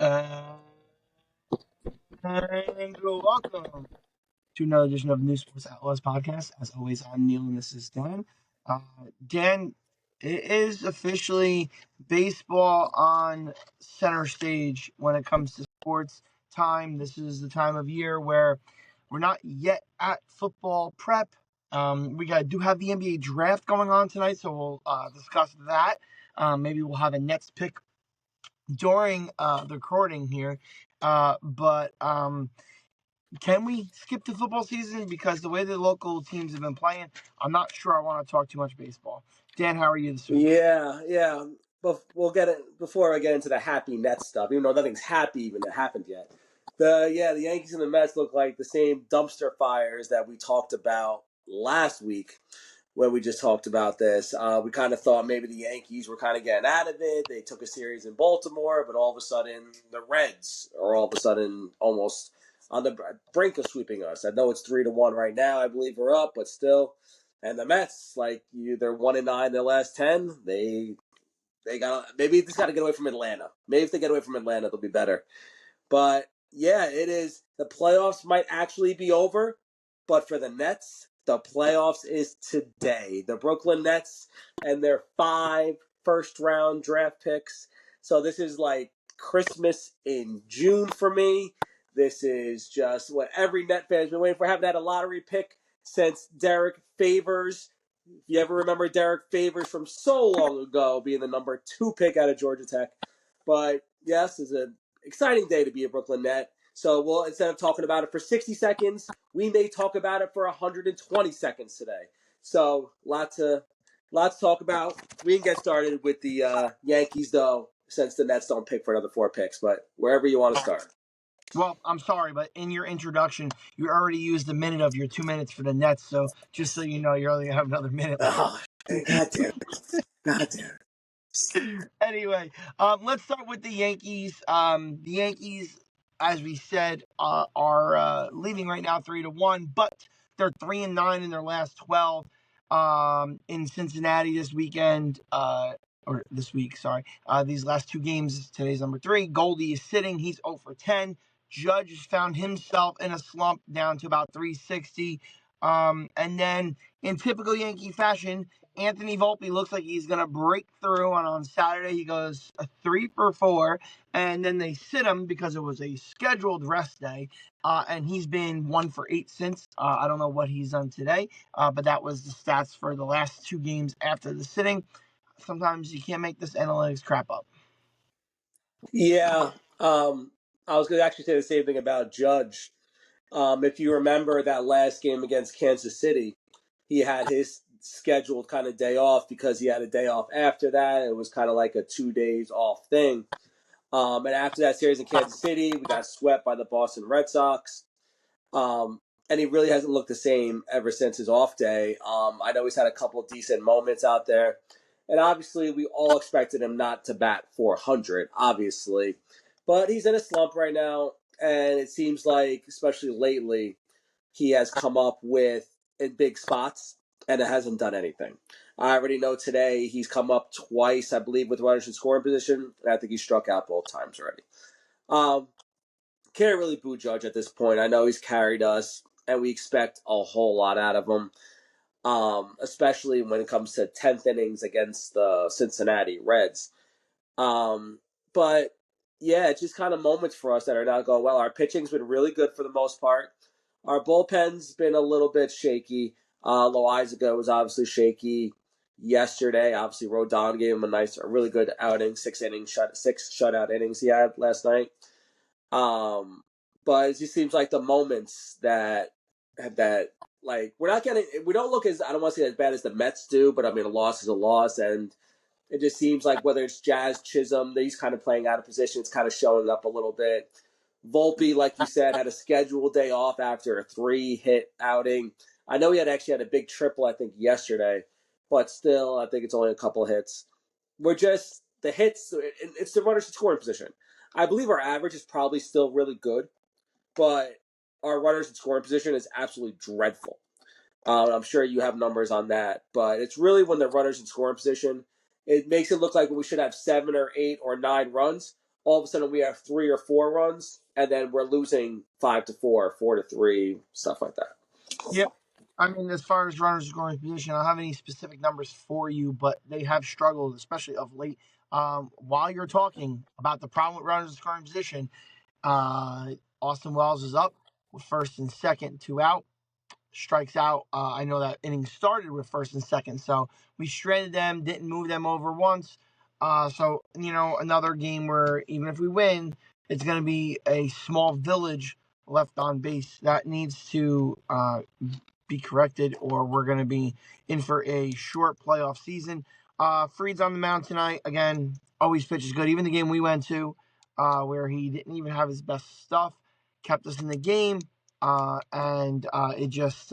And welcome to another edition of New Sports Outlaws podcast. As always, I'm Neil and this is Dan. Dan, it is officially baseball on center stage when it comes to sports time. This is the time of year where we're not yet at football prep. Do have the NBA draft going on tonight, so we'll discuss that. Maybe we'll have a Nets pick during the recording here. But can we skip the football season? Because the way the local teams have been playing, I'm not sure I want to talk too much baseball. Dan, how are you this week? Yeah. But we'll get it before I get into the happy Nets stuff, even though nothing's happy even happened yet. The Yankees and the Mets look like the same dumpster fires that we talked about last week when we just talked about this. We kind of thought maybe the Yankees were kind of getting out of it. They took a series in Baltimore, but all of a sudden the Reds are all of a sudden almost on the brink of sweeping us. I know it's 3-1 right now. I believe we're up, but still. And the Mets, they're 1-9 their last 10. They got maybe just got to get away from Atlanta. Maybe if they get away from Atlanta, they'll be better. But yeah, it is. The playoffs might actually be over, but for the Nets, the playoffs is today. The Brooklyn Nets and their 5 first-round draft picks. So this is like Christmas in June for me. This is just what every Net fan has been waiting for. Haven't had a lottery pick since Derek Favors. If you ever remember Derek Favors from so long ago being the number 2 pick out of Georgia Tech. But yes, it's an exciting day to be a Brooklyn Net. So we'll, instead of talking about it for 60 seconds, we may talk about it for 120 seconds today. So lots to talk about. We can get started with the Yankees, though, since the Nets don't pick for another 4 picks. But wherever you want to start. Well, I'm sorry, but in your introduction, you already used a minute of your 2 minutes for the Nets. So just so you know, you only have another minute left. Oh, God damn it. God damn it. Anyway, let's start with the Yankees. The Yankees, as we said, are leading right now 3-1, but they're 3-9 in their last 12. In Cincinnati this weekend, or this week, sorry. These last 2 games, today's number 3. Goldie is sitting; he's 0 for 10. Judge has found himself in a slump, down to about 360. And then, in typical Yankee fashion, Anthony Volpe looks like he's going to break through, and on Saturday he goes a 3 for 4, and then they sit him because it was a scheduled rest day, and he's been 1 for 8 since. I don't know what he's done today, but that was the stats for the last 2 games after the sitting. Sometimes you can't make this analytics crap up. Yeah. I was going to actually say the same thing about Judge. If you remember that last game against Kansas City, he had his scheduled kind of day off because he had a day off after that. It was kind of like a 2 days off thing. And after that series in Kansas City, we got swept by the Boston Red Sox. And he really hasn't looked the same ever since his off day. I know he's had a couple of decent moments out there. And obviously, we all expected him not to bat 400, obviously. But he's in a slump right now. And it seems like, especially lately, he has come up with in big spots and it hasn't done anything. I already know today he's come up twice, I believe, with runners in scoring position. And I think he struck out both times already. Can't really boo Judge at this point. I know he's carried us, and we expect a whole lot out of him, especially when it comes to 10th innings against the Cincinnati Reds. But, yeah, it's just kind of moments for us that are not going well. Our pitching's been really good for the most part. Our bullpen's been a little bit shaky. Loizaga was obviously shaky yesterday. Obviously, Rodon gave him a really good outing, 6 shutout innings he had last night. But it just seems like the moments that like we don't look as, I don't want to say as bad as the Mets do, but I mean a loss is a loss, and it just seems like whether it's Jazz Chisholm, he's kind of playing out of position, it's kind of showing up a little bit. Volpe, like you said, had a scheduled day off after a 3-hit outing. I know he actually had a big triple, I think, yesterday, but still, I think it's only a couple hits. We're just the hits. It's the runners in scoring position. I believe our average is probably still really good, but our runners in scoring position is absolutely dreadful. I'm sure you have numbers on that, but it's really when the runners in scoring position, it makes it look like we should have 7 or 8 or 9 runs. all of a sudden we have 3 or 4 runs, and then we're losing 5-4, 4-3, stuff like that. Yep. I mean, as far as runners scoring position, I don't have any specific numbers for you, but they have struggled, especially of late. While you're talking about the problem with runners scoring position, uh, Austin Wells is up with first and second, 2 out. Strikes out. I know that inning started with first and second, so we shredded them, didn't move them over once. So, another game where even if we win, it's going to be a small village left on base that needs to be corrected, or we're going to be in for a short playoff season. Freed's on the mound tonight. Again, always pitches good. Even the game we went to, where he didn't even have his best stuff, kept us in the game. And it just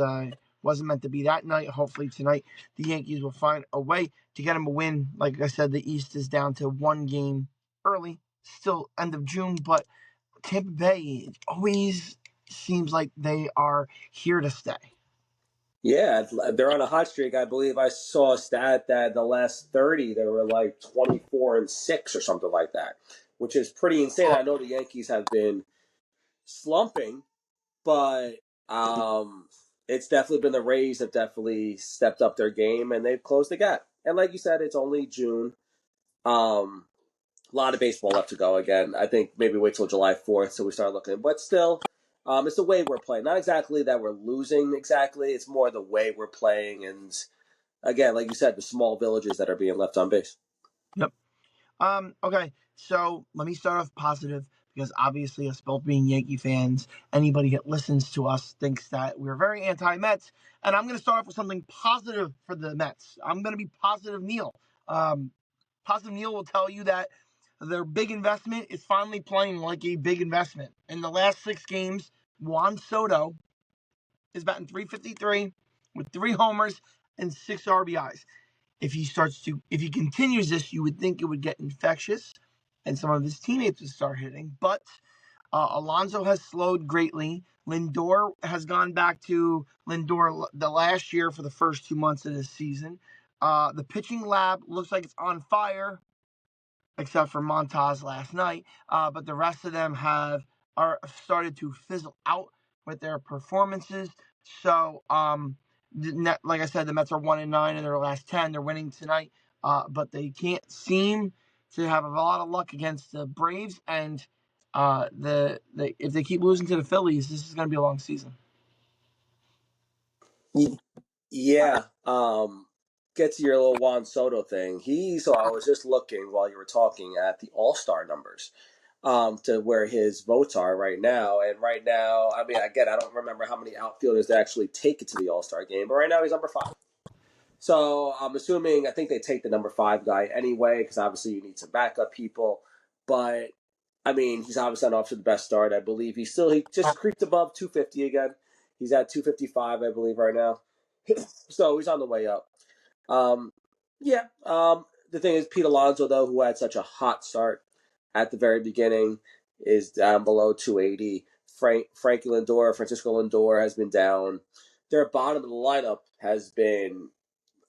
wasn't meant to be that night. Hopefully tonight the Yankees will find a way to get him a win. Like I said, the East is down to 1 game early, still end of June, but Tampa Bay always seems like they are here to stay. Yeah, they're on a hot streak. I believe I saw a stat that the last 30 they were like 24-6 or something like that, which is pretty insane. I know the Yankees have been slumping, but it's definitely been the Rays have definitely stepped up their game and they've closed the gap. And like you said, it's only June. A lot of baseball left to go again. I think maybe wait till July 4th so we start looking. But still, it's the way we're playing. Not exactly that we're losing exactly. It's more the way we're playing. And again, like you said, the small villages that are being left on base. Yep. Okay, so let me start off positive because obviously, us both being Yankee fans, anybody that listens to us thinks that we're very anti-Mets, and I'm going to start off with something positive for the Mets. I'm going to be positive Neil. Positive Neil will tell you that their big investment is finally playing like a big investment. In the last 6 games, Juan Soto is batting .353 with 3 homers and 6 RBIs. If he continues this, you would think it would get infectious and some of his teammates would start hitting. But Alonso has slowed greatly. Lindor has gone back to Lindor the last year for the first 2 months of this season. The pitching lab looks like it's on fire, except for Montaz last night. But the rest of them are started to fizzle out with their performances. So, like I said, the Mets are 1-9 in their last 10. They're winning tonight, but they can't seem to have a lot of luck against the Braves. And if they keep losing to the Phillies, this is going to be a long season. Yeah. Get to your little Juan Soto thing. So I was just looking while you were talking at the All-Star numbers. To where his votes are right now. And right now, I mean, again, I don't remember how many outfielders they actually take it to the All-Star game, but right now he's number 5. So I'm assuming, I think they take the number 5 guy anyway, because obviously you need some backup people. But, I mean, he's obviously not off to the best start. I believe he just creeped above 250 again. He's at 255, I believe, right now. So he's on the way up. Yeah. The thing is, Pete Alonso, though, who had such a hot start at the very beginning, is down below 280. Frankie Lindor, Francisco Lindor has been down. Their bottom of the lineup has been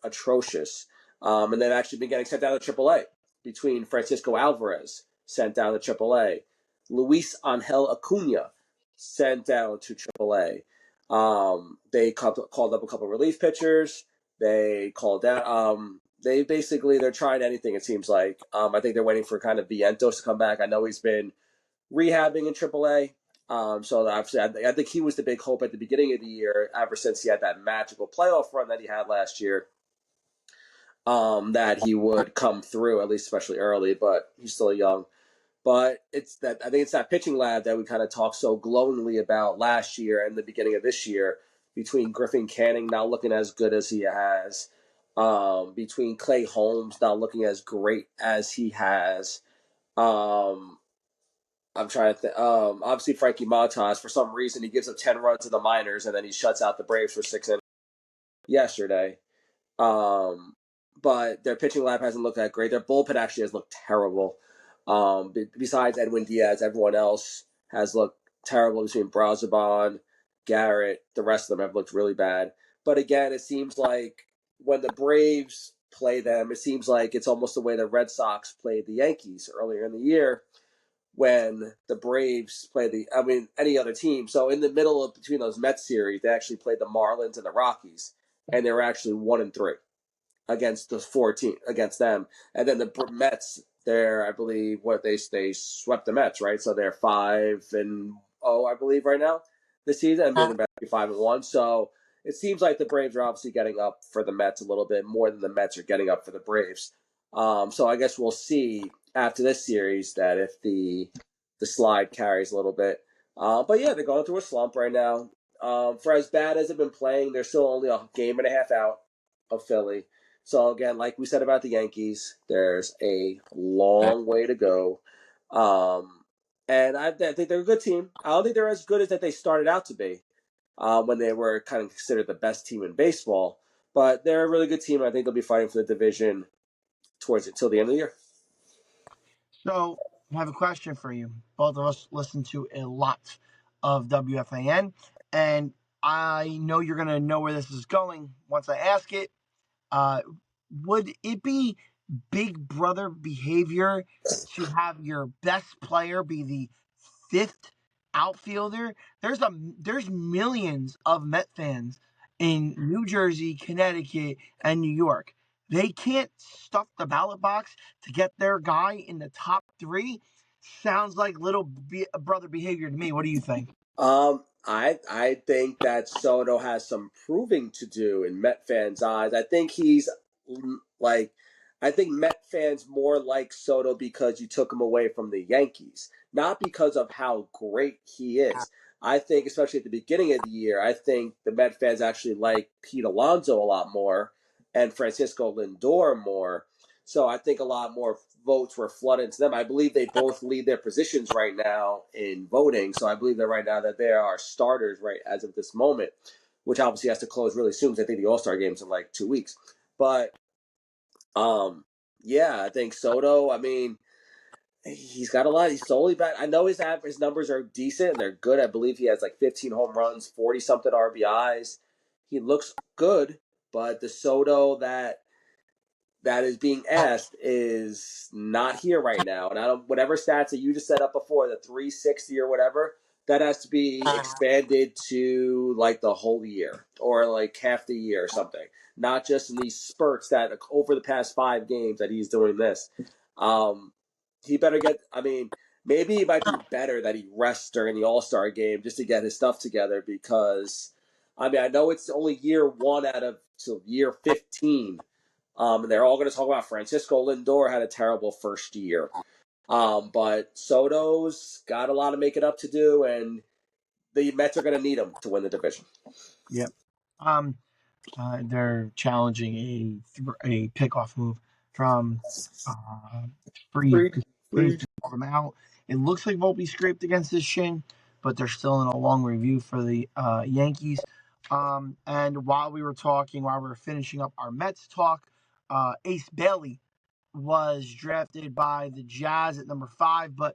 atrocious. And they've actually been getting sent down to AAA between Francisco Alvarez, sent down to AAA. Luis Angel Acuna, sent down to AAA. They called up a couple of relief pitchers. They called down. They're trying anything, it seems like. I think they're waiting for kind of Vientos to come back. I know he's been rehabbing in AAA. So obviously, I think he was the big hope at the beginning of the year, ever since he had that magical playoff run that he had last year. That he would come through, at least especially early, but he's still young. But I think it's that pitching lab that we kind of talked so glowingly about last year and the beginning of this year, between Griffin Canning not looking as good as he has, between Clay Holmes not looking as great as he has. I'm trying to think. Obviously, Frankie Montas, for some reason, he gives up 10 runs in the minors and then he shuts out the Braves for 6 innings yesterday. But their pitching lab hasn't looked that great. Their bullpen actually has looked terrible. Besides Edwin Diaz, everyone else has looked terrible between Brazoban, Garrett. The rest of them have looked really bad. But again, it seems like when the Braves play them, it seems like it's almost the way the Red Sox played the Yankees earlier in the year, when the Braves played any other team. So in the middle of between those Mets series, they actually played the Marlins and the Rockies, and they were actually 1-3 against the 14 against them. And then the Mets, I believe they swept the Mets, right? So they're 5-0, I believe, right now this season, and they're about to be 5-1. So it seems like the Braves are obviously getting up for the Mets a little bit more than the Mets are getting up for the Braves. So I guess we'll see after this series that if the slide carries a little bit. But yeah, they're going through a slump right now. For as bad as they've been playing, they're still only a game and a half out of Philly. So again, like we said about the Yankees, there's a long way to go. And I think they're a good team. I don't think they're as good as that they started out to be when they were kind of considered the best team in baseball. But they're a really good team. I think they'll be fighting for the division till the end of the year. So I have a question for you. Both of us listen to a lot of WFAN, and I know you're going to know where this is going once I ask it. Uh, would it be big brother behavior to have your best player be the fifth outfielder? There's millions of Met fans in New Jersey, Connecticut, and New York. They can't stuff the ballot box to get their guy in the top three. Sounds like brother behavior to me. What do you think? I think that Soto has some proving to do in Met fans' eyes. I think he's like, I think Met fans more like Soto because you took him away from the Yankees, not because of how great he is. I think, especially at the beginning of the year, I think the Met fans actually like Pete Alonso a lot more and Francisco Lindor more. So I think a lot more votes were flooded to them. I believe they both lead their positions right now in voting. So I believe that right now that they are starters right as of this moment, which obviously has to close really soon because I think the All-Star game's in like 2 weeks. But yeah, I think Soto, I mean, he's got a lot. He's solely back. I know his numbers are decent and they're good. I believe he has like 15 home runs, 40 something RBIs. He looks good, but the Soto that is being asked is not here right now. And I don't, whatever stats that you just set up before, the 360 or whatever, that has to be expanded to like the whole year or like half the year or something. Not just in these spurts that over the past 5 games that he's doing this. He better get, I mean, maybe it might be better that he rests during the All-Star game just to get his stuff together because, I mean, I know it's only year one out of till year 15, and they're all going to talk about Francisco Lindor had a terrible first year. But Soto's got a lot of making up to do, and the Mets are going to need him to win the division. Yep. Um, they're challenging a pickoff move from Freed. Freed Freed. called him out. It looks like Volpe scraped against his shin, but they're still in a long review for the Yankees. And while we were finishing up our Mets talk, Ace Bailey was drafted by the Jazz at number 5, but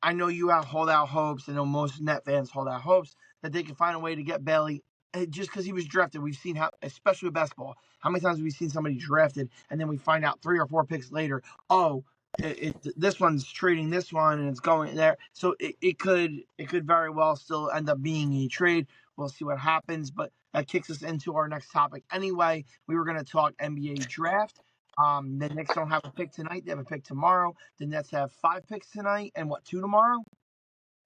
I know you hold out hopes. I know most Net fans hold out hopes that they can find a way to get Bailey just because he was drafted. We've seen how, especially with basketball, how many times have we seen somebody drafted and then we find out 3 or 4 picks later, oh, this one's trading this one and it's going there. So it could very well still end up being a trade. We'll see what happens, but that kicks us into our next topic. Anyway, we were going to talk NBA draft. The Knicks don't have a pick tonight; they have a pick tomorrow. The Nets have 5 picks tonight, and what, 2 tomorrow?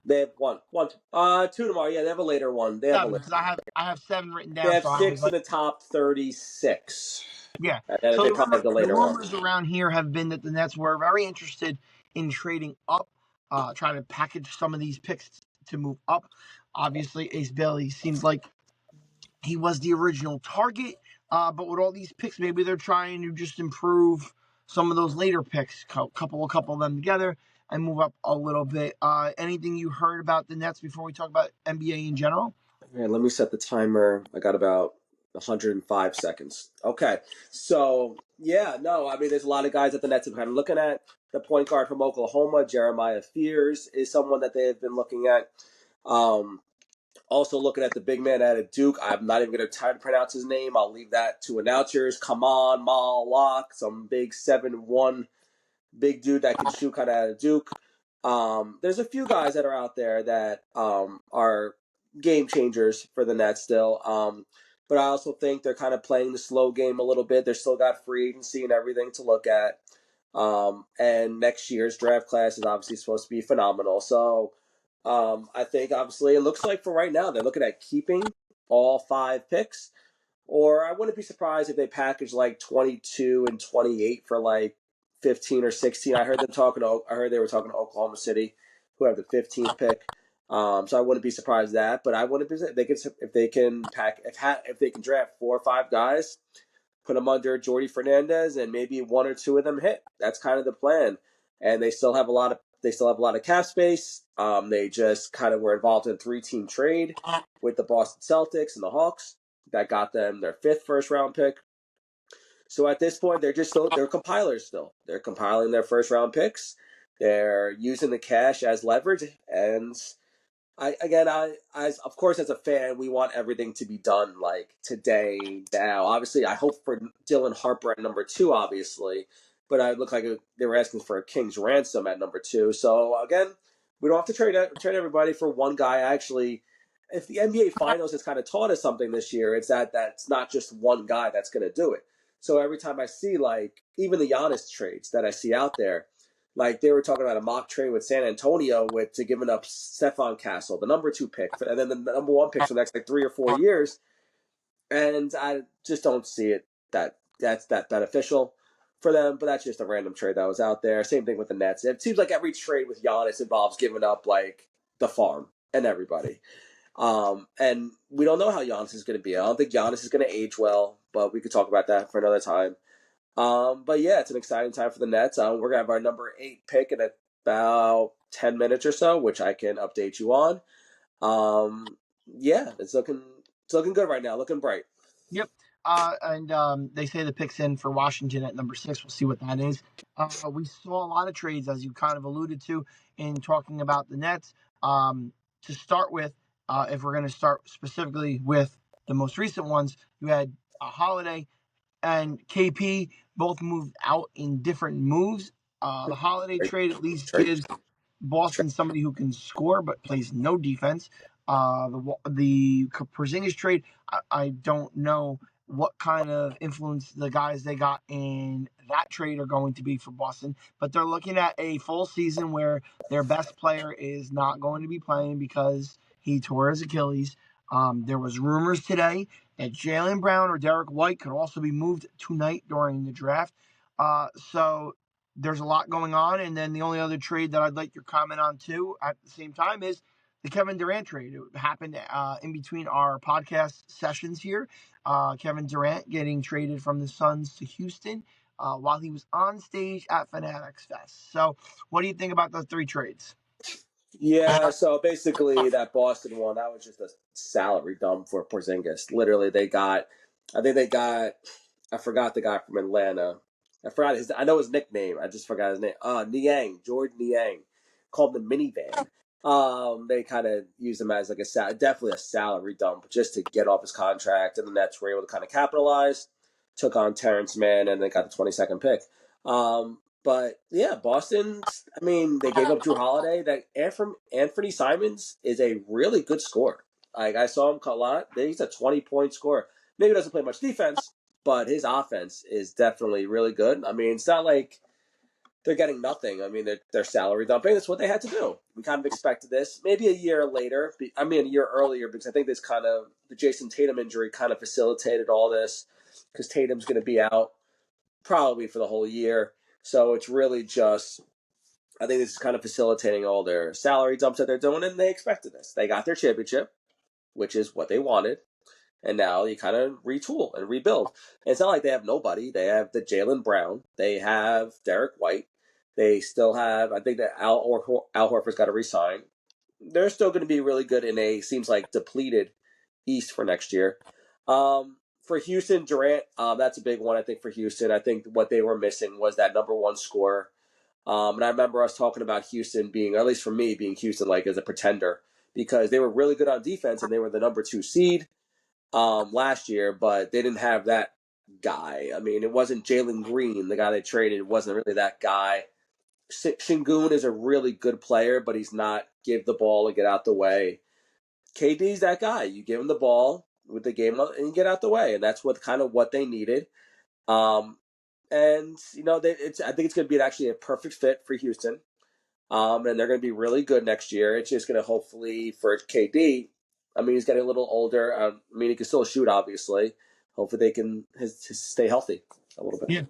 They have two tomorrow. Yeah, they have a later one. They have a 7, later. because I have 7 written They down. have So I was six in like, the top 36. yeah. And then So they probably have the the later one. rumors around here have been that the Nets were very interested in trading up, trying to package some of these picks to move up. Obviously, Ace Bailey seems like he was the original target, but with all these picks, maybe they're trying to just improve some of those later picks, couple of them together, and move up a little bit. Anything you heard about the Nets before we talk about NBA in general? All right, let me set the timer. I got about 105 seconds. Okay, so yeah, no, I mean, there's a lot of guys that the Nets have kind of looking at. The point guard from Oklahoma, Jeremiah Fears, is someone that they have been looking at. Um, Also looking at the big man out of Duke. I'm not even going to try to pronounce his name. I'll leave that to announcers. Come on, Mal Locke, some big 7'1" big dude that can shoot kind of out of Duke. There's a few guys that are out there that are game changers for the Nets still. But I also think they're kind of playing the slow game a little bit. They're still got free agency and everything to look at. And next year's draft class is obviously supposed to be phenomenal. So I think obviously it looks like for right now they're looking at keeping all 5 picks. Or I wouldn't be surprised if they package like 22 and 28 for like 15 or 16. I heard them talking to. I heard they were talking to Oklahoma City, who have the 15th pick. So I wouldn't be surprised that. But I wouldn't be if they can if they can draft 4 or 5 guys, put them under Jordy Fernandez, and maybe 1 or 2 of them hit. That's kind of the plan. And they still have a lot of cap space. They just kind of were involved in a 3-team trade with the Boston Celtics and the Hawks that got them their 5th first-round pick. So at this point, they're compilers still. They're compiling their first-round picks. They're using the cash as leverage, and of course, as a fan, we want everything to be done like today, now. Obviously, I hope for Dylan Harper at number 2, obviously, but I look like they were asking for a king's ransom at number 2. So again, we don't have to trade everybody for one guy. Actually, if the NBA Finals has kind of taught us something this year, it's that's not just one guy that's going to do it. So every time I see like even the Giannis trades that I see out there, like they were talking about a mock trade with San Antonio to giving up Stephon Castle, the number 2 pick, and then the number 1 pick for the next like 3 or 4 years. And I just don't see it that's that beneficial for them. But that's just a random trade that was out there. Same thing with the Nets. It seems like every trade with Giannis involves giving up like the farm and everybody. And we don't know how Giannis is going to be. I don't think Giannis is going to age well, but we could talk about that for another time. But yeah, it's an exciting time for the Nets. We're gonna have our number 8 pick in about 10 minutes or so, which I can update you on. Yeah, it's looking good right now, looking bright. Yep. And they say the pick's in for Washington at number 6. We'll see what that is. We saw a lot of trades, as you kind of alluded to, in talking about the Nets. To start with, if we're going to start specifically with the most recent ones, you had a Holiday and KP both moved out in different moves. The Holiday Trade, trade at least trade, gives Boston somebody who can score but plays no defense. The Porzingis trade, I don't know what kind of influence the guys they got in that trade are going to be for Boston, but they're looking at a full season where their best player is not going to be playing because he tore his Achilles. There was rumors today that Jaylen Brown or Derek White could also be moved tonight during the draft. So there's a lot going on. And then the only other trade that I'd like your comment on too at the same time is the Kevin Durant trade. It happened in between our podcast sessions here. Kevin Durant getting traded from the Suns to Houston while he was on stage at Fanatics Fest. So what do you think about those 3 trades? Yeah, so basically that Boston one, that was just a salary dump for Porzingis. Literally, I think they got, I forgot the guy from Atlanta. I know his nickname. I just forgot his name. Niang, Jordan Niang, called him the minivan. They kind of used him as like definitely a salary dump just to get off his contract, and the Nets were able to kind of capitalize, took on Terrence Mann, and they got the 22nd pick. But yeah, Boston. I mean, they gave up Drew Holiday. That Anthony Simons is a really good scorer. Like I saw him a lot. He's a 20-point scorer. Maybe he doesn't play much defense, but his offense is definitely really good. I mean, it's not like they're getting nothing. I mean, they're salary dumping. That's what they had to do. We kind of expected this. Maybe a year later. I mean, a year earlier, because I think the Jason Tatum injury kind of facilitated all this, because Tatum's going to be out probably for the whole year. So it's really just, I think this is kind of facilitating all their salary dumps that they're doing, and they expected this. They got their championship, which is what they wanted, and now you kind of retool and rebuild. And it's not like they have nobody. They have the Jaylen Brown. They have Derek White. They still have, I think that Al Horford's got to resign. They're still going to be really good in seems like, depleted East for next year. For Houston, Durant, that's a big one, I think, for Houston. I think what they were missing was that number 1 scorer. And I remember us talking about Houston being, or at least for me, being Houston like as a pretender, because they were really good on defense and they were the number 2 seed last year, but they didn't have that guy. I mean, it wasn't Jalen Green, the guy they traded. It wasn't really that guy. Shingun is a really good player, but he's not give the ball and get out the way. KD's that guy. You give him the ball with the game and you get out the way, and that's what they needed. And I think it's going to be actually a perfect fit for Houston. And they're going to be really good next year. It's just going to hopefully for KD. I mean, he's getting a little older. I mean, he can still shoot, obviously. Hopefully, they can stay healthy a little bit. Yeah.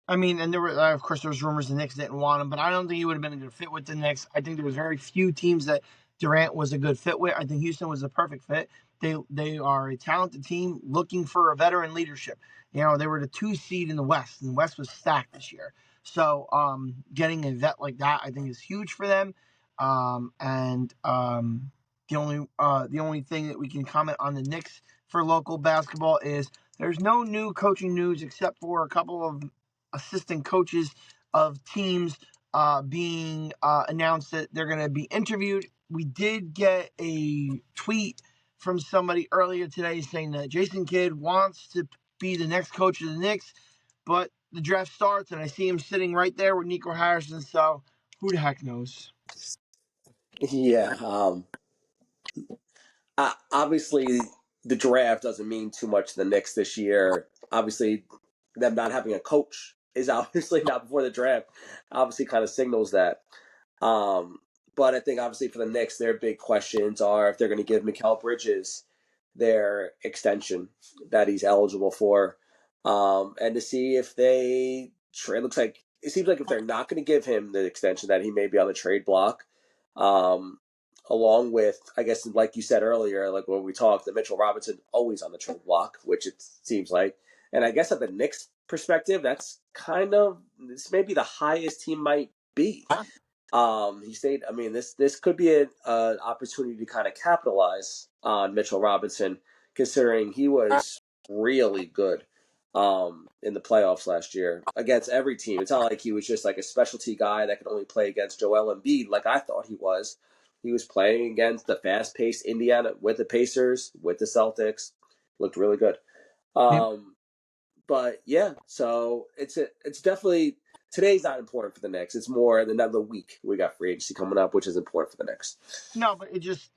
I mean, and there were, of course, there was rumors the Knicks didn't want him, but I don't think he would have been a good fit with the Knicks. I think there was very few teams that Durant was a good fit with. I think Houston was the perfect fit. They are a talented team looking for a veteran leadership. You know, they were the 2 seed in the West, and the West was stacked this year. So, getting a vet like that, I think, is huge for them. And the only thing that we can comment on the Knicks for local basketball is there's no new coaching news except for a couple of assistant coaches of teams being announced that they're going to be interviewed. We did get a tweet from somebody earlier today saying that Jason Kidd wants to be the next coach of the Knicks, but the draft starts and I see him sitting right there with Nico Harrison. So who the heck knows? Yeah. Obviously, the draft doesn't mean too much to the Knicks this year. Obviously, them not having a coach is obviously not before the draft. Obviously, kind of signals that. Um, but I think obviously for the Knicks, their big questions are if they're going to give Mikal Bridges their extension that he's eligible for, and to see if they trade. Looks like it seems like if they're not going to give him the extension, that he may be on the trade block. Um, Along with, I guess, like you said earlier, like when we talked, that Mitchell Robinson always on the trade block, which it seems like. And I guess at the Knicks perspective, that's kind of this may be the highest he might be. He stayed. I mean, this could be an opportunity to kind of capitalize on Mitchell Robinson, considering he was really good in the playoffs last year against every team. It's not like he was just like a specialty guy that could only play against Joel Embiid, like I thought he was. He was playing against the fast-paced Indiana with the Pacers, with the Celtics. Looked really good. But yeah, so it's definitely today's not important for the Knicks. It's more another week we got free agency coming up, which is important for the Knicks. No, but it just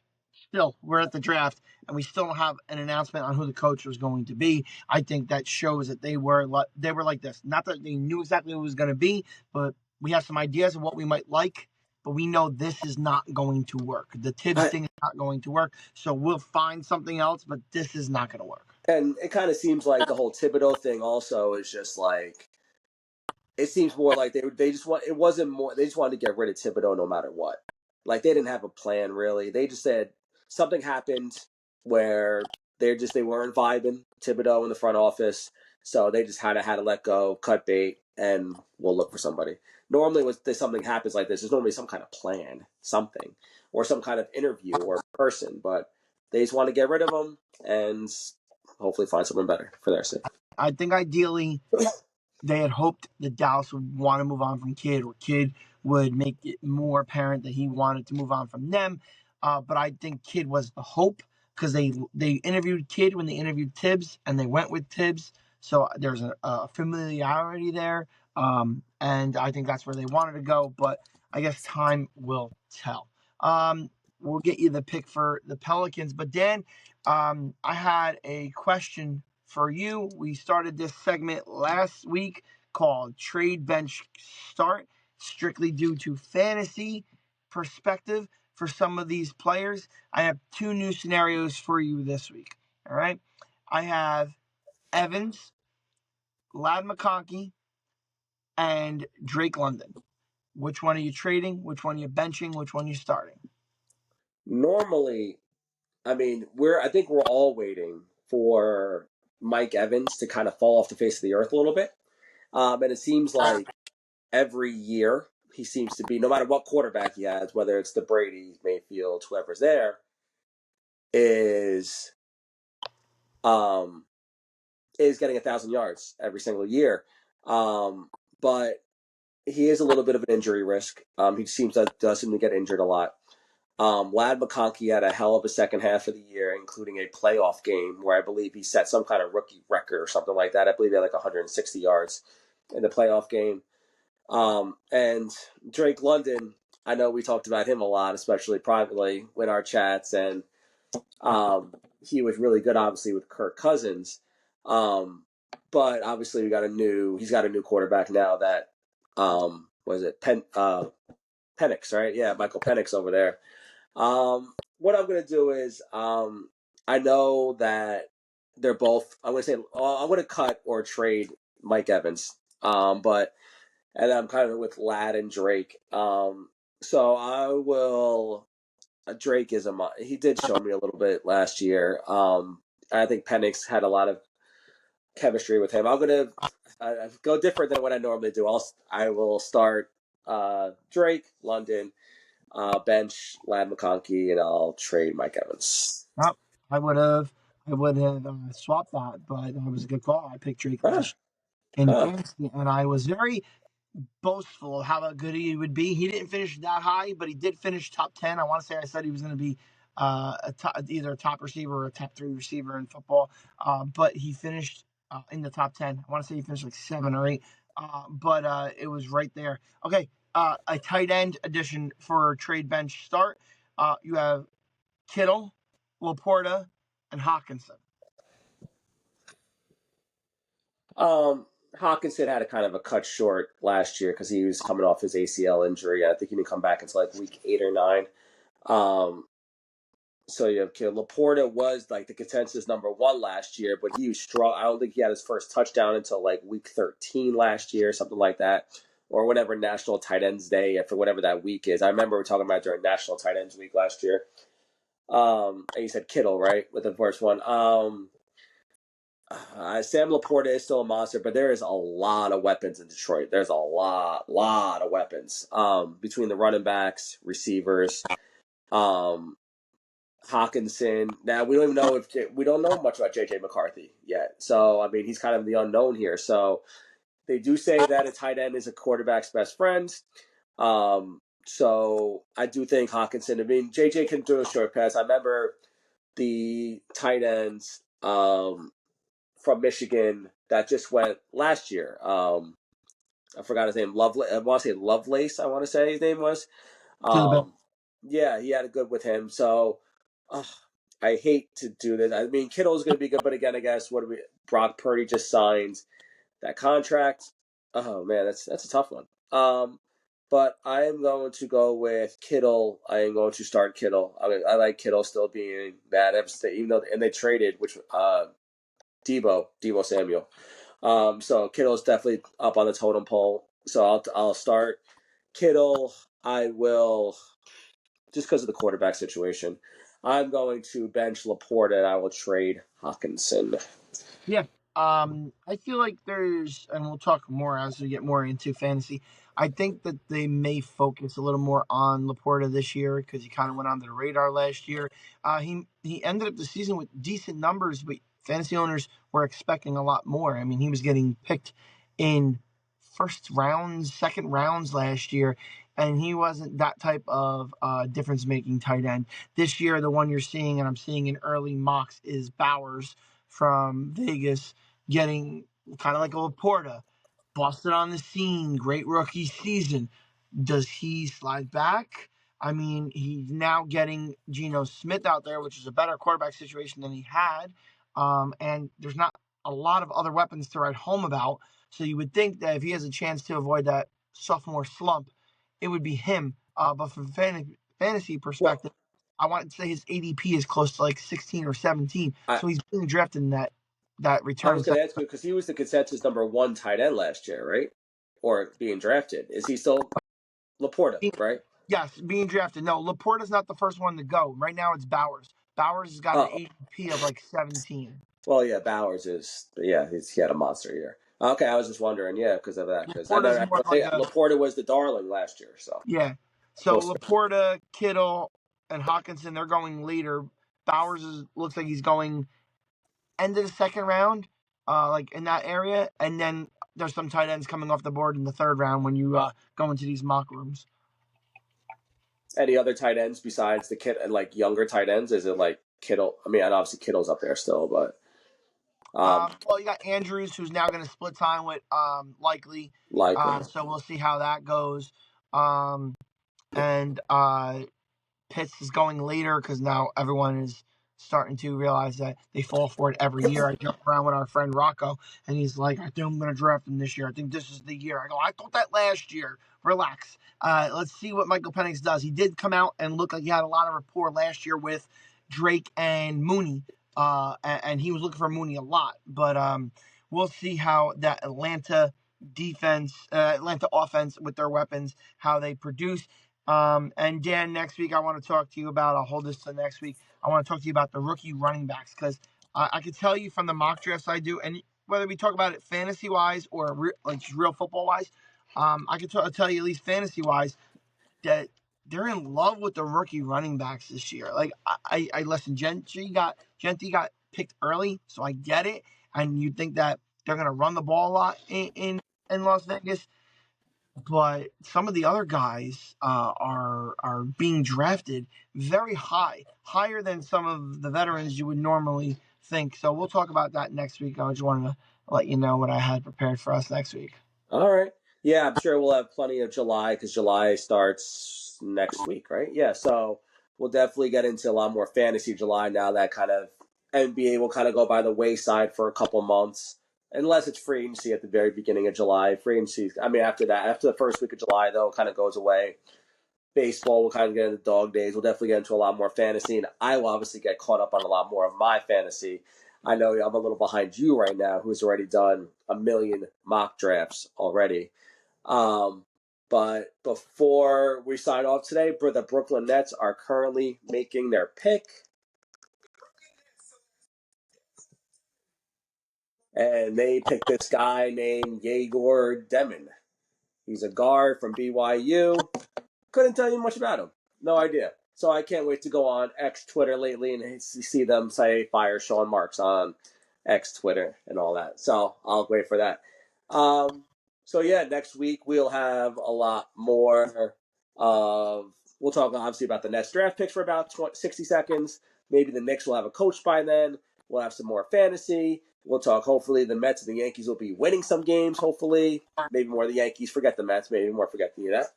still we're at the draft and we still don't have an announcement on who the coach was going to be. I think that shows that they were like this. Not that they knew exactly who it was going to be, but we have some ideas of what we might like. But we know this is not going to work. The Tibbs thing is not going to work. So we'll find something else, but this is not going to work. And it kind of seems like the whole Thibodeau thing also is just like it seems more like they just want it wasn't more they just wanted to get rid of Thibodeau no matter what. Like they didn't have a plan really. They just said something happened where they weren't vibing Thibodeau in the front office, so they just had to let go, cut bait, and we'll look for somebody. Normally, when something happens like this, there's normally some kind of plan, something, or some kind of interview or person, but they just want to get rid of them and hopefully find someone better for their sake. I think ideally they had hoped that Dallas would want to move on from Kidd, or Kidd would make it more apparent that he wanted to move on from them. But I think Kidd was the hope because they interviewed Kidd when they interviewed Tibbs, and they went with Tibbs. So there's a familiarity there, and I think that's where they wanted to go. But I guess time will tell. We'll get you the pick for the Pelicans. But Dan, I had a question for you. We started this segment last week called Trade Bench Start, strictly due to fantasy perspective for some of these players. I have 2 new scenarios for you this week. All right. I have Evans, Lad McConkey, and Drake London. Which one are you trading? Which one are you benching? Which one are you starting? Normally, I mean, I think we're all waiting for Mike Evans to kind of fall off the face of the earth a little bit. And it seems like every year he seems to be, no matter what quarterback he has, whether it's the Brady, Mayfield, whoever's there, is getting 1,000 yards every single year. But he is a little bit of an injury risk. He does seem to get injured a lot. Lad McConkey had a hell of a second half of the year, including a playoff game where I believe he set some kind of rookie record or something like that. I believe he had like 160 yards in the playoff game. And Drake London, I know we talked about him a lot, especially privately in our chats, and he was really good, obviously, with Kirk Cousins. But obviously, he's got a new quarterback now that was it Penix, right? Yeah, Michael Penix over there. What I'm gonna do is I know that they're both. I'm gonna say I'm gonna cut or trade Mike Evans. But and I'm kind of with Ladd and Drake. So I will. Drake is he did show me a little bit last year. I think Penix had a lot of chemistry with him. I'm gonna go different than what I normally do. I will start Drake, London, bench Ladd McConkey, and I'll trade Mike Evans. Nope. I would have swapped that, but it was a good call. I picked Drake Huh, last year in huh. fantasy, and I was very boastful of how good he would be. He didn't finish that high, but he did finish top 10. I want to say I said he was going to be either a top receiver or a top three receiver in football, but he finished in the top 10. I want to say he finished like 7 or 8, but it was right there. Okay, a tight end addition for trade bench start. You have Kittle, Laporta, and Hawkinson. Hawkinson had a kind of a cut short last year because he was coming off his ACL injury. I think he didn't come back until like week 8 or 9. Um, so you have Laporta was like the consensus number 1 last year, but he was strong. I don't think he had his first touchdown until like week 13 last year, something like that, or whatever National Tight Ends Day for whatever that week is. I remember we were talking about it during National Tight Ends Week last year. And you said Kittle, right, with the first one. Sam Laporta is still a monster, but there is a lot of weapons in Detroit. There's a lot of weapons between the running backs, receivers, um, Hawkinson. Now we don't even know we don't know much about JJ McCarthy yet. So I mean, he's kind of the unknown here. So they do say that a tight end is a quarterback's best friend. So I do think Hawkinson. I mean, JJ can do a short pass. I remember the tight ends from Michigan that just went last year. I forgot his name. I want to say Lovelace. I want to say his name was. To the bench. Um, yeah, he had a good with him. So I hate to do this. I mean, Kittle's going to be good, but again, I guess Brock Purdy just signed that contract. Oh man, that's a tough one. But I am going to go with Kittle. I am going to start Kittle. I mean, I like Kittle still being that even though they traded Debo Samuel. So Kittle's definitely up on the totem pole. So I'll start Kittle. I will just because of the quarterback situation. I'm going to bench Laporta and I will trade Hawkinson. Yeah. I feel like and we'll talk more as we get more into fantasy. I think that they may focus a little more on Laporta this year because he kind of went under the radar last year. He ended up the season with decent numbers, but fantasy owners were expecting a lot more. I mean, he was getting picked in first rounds, second rounds last year, and he wasn't that type of difference making tight end. This year, the one you're seeing, and I'm seeing in early mocks, is Bowers from Vegas getting kind of like a Laporta, busted on the scene, great rookie season. Does he slide back? I mean, he's now getting Geno Smith out there, which is a better quarterback situation than he had. And there's not a lot of other weapons to write home about. So you would think that if he has a chance to avoid that sophomore slump, it would be him. But from fantasy Well, perspective, I want to say his ADP is close to like 16 or 17. I, So he's being drafted in that I was return. going to ask you because he was the consensus number 1 tight end last year, right? Or being drafted. Is he still Laporta, right? Yes, being drafted. No, Laporta's not the first one to go. Right now it's Bowers. Bowers has got an Oh, ADP of like 17. well, yeah, Bowers is, yeah, he had a monster year. Okay, I was just wondering, yeah, because of that. Because Laporta's I more know like a Laporta was the darling last year, so yeah. So we'll see. Laporta, Kittle, and Hawkinson, they're going later. Looks like he's going end of the second round, like in that area, and then there's some tight ends coming off the board in the third round when you go into these mock rooms. Any other tight ends besides the kid and like younger tight ends? Is it like Kittle? I mean, and obviously Kittle's up there still, but Well, you got Andrews, who's now going to split time with Likely. Likely. So we'll see how that goes. And Pitts is going later because now everyone is starting to realize that they fall for it every year. I joke around with our friend Rocco, and he's like, "I think I'm going to draft him this year. I think this is the year." I go, "I thought that last year. Relax. Let's see what Michael Penix does." He did come out and look like he had a lot of rapport last year with Drake and Mooney, and he was looking for Mooney a lot. But we'll see how that Atlanta offense with their weapons, how they produce. And Dan, next week I want to talk to you about. I'll hold this to next week. I want to talk to you about the rookie running backs because I can tell you from the mock drafts I do, and whether we talk about it fantasy wise or like just real football wise, I can tell you at least fantasy wise that they're in love with the rookie running backs this year. Like I listen, Gentry got picked early, so I get it, and you think that they're gonna run the ball a lot in Las Vegas. But some of the other guys are being drafted very high, higher than some of the veterans you would normally think. So we'll talk about that next week. I just wanted to let you know what I had prepared for us next week. All right. Yeah, I'm sure we'll have plenty of July because July starts next week, right? Yeah, so we'll definitely get into a lot more fantasy July now that kind of NBA will kind of go by the wayside for a couple months, unless it's free agency at the very beginning of July. Free agency, I mean, after that, after the first week of July, though, kind of goes away. Baseball will kind of get into dog days. We'll definitely get into a lot more fantasy, and I will obviously get caught up on a lot more of my fantasy. I know I'm a little behind you right now, who's already done a million mock drafts already. But before we sign off today, the Brooklyn Nets are currently making their pick. And they picked this guy named Yegor Demon. He's a guard from BYU. Couldn't tell you much about him. No idea. So I can't wait to go on X Twitter lately and see them say fire Sean Marks on X Twitter and all that. So I'll wait for that. So yeah, next week we'll have a lot more of. We'll talk obviously about the Nets draft picks for about 60 seconds. Maybe the Knicks will have a coach by then. We'll have some more fantasy. We'll talk. Hopefully, the Mets and the Yankees will be winning some games. Hopefully, maybe more the Yankees. Forget the Mets. Maybe more forget that.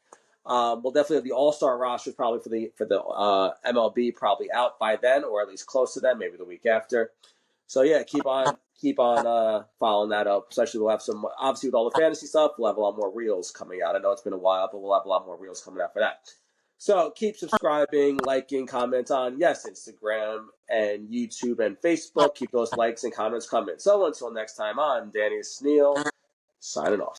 We'll definitely have the All-Star rosters probably for the MLB probably out by then, or at least close to then. Maybe the week after. So yeah, keep on following that up. Especially we'll have some obviously with all the fantasy stuff. We'll have a lot more reels coming out. I know it's been a while, but we'll have a lot more reels coming out for that. So keep subscribing, liking, comment on Instagram and YouTube and Facebook. Keep those likes and comments coming. So until next time, I'm Danny Sneal signing off.